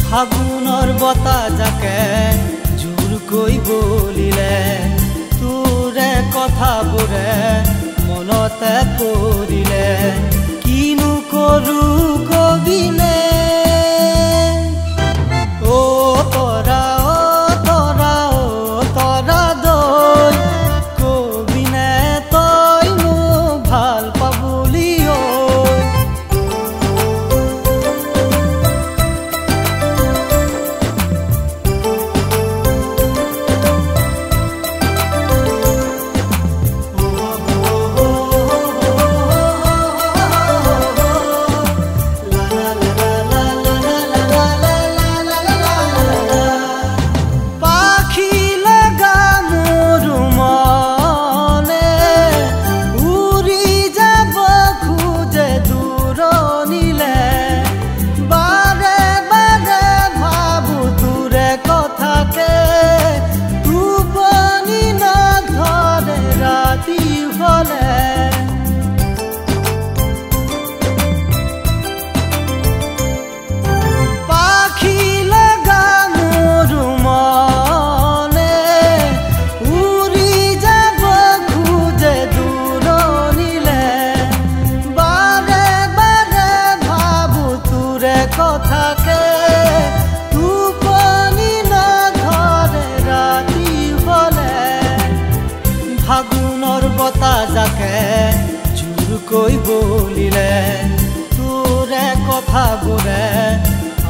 ফাগুনৰ বতাহ জাকে জোৰকৈ বলিলে তোৰে কথাবোৰে মনতে পৰিলে কিনো কৰো কবিনে ও তৰা দৈ কবিনে তই মোক ভাল পাবলি কথাকে টোপনি নধৰে ৰাতি হলে ফাগুনৰ বতাহ জাকে জোৰকৈ বলিলে তোৰে কথাবোৰে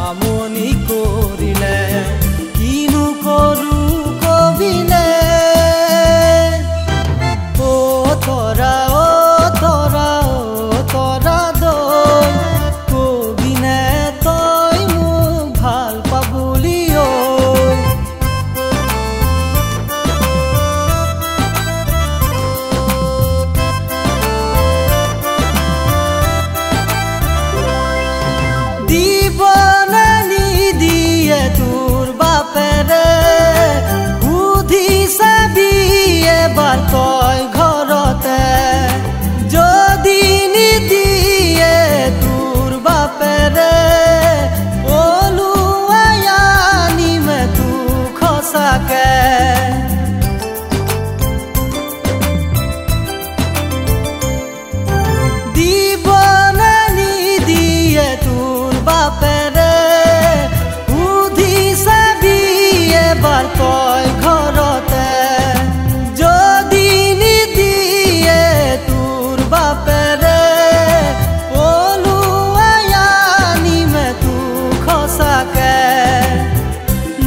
আমনি কৰিলে কিনো কৰো কবিনে ও তৰা দৈ কবিনে তই মোক ভাল পাবলি দিবনে নিদিয়ে তোৰ বাপেৰে সুধি চাবি এবাৰ তই ঘৰতে যদি নিদিয়ে তোৰ বাপেৰে ওলোৱাই আনিমে তোক সঁচাকে দিবনে নিদিয়ে তোৰ বাপেৰে সুধি চাবি এবাৰ তই ঘৰতে যদি নিদিয়ে তোৰ বাপেৰে ওলোৱাই আনিমে তোক সঁচাকে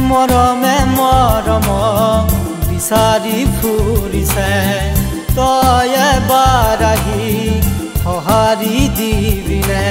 মৰমে মৰমক বিচাৰি ফুৰিছে তই এবাৰ আহি সঁহাৰি দিবিনে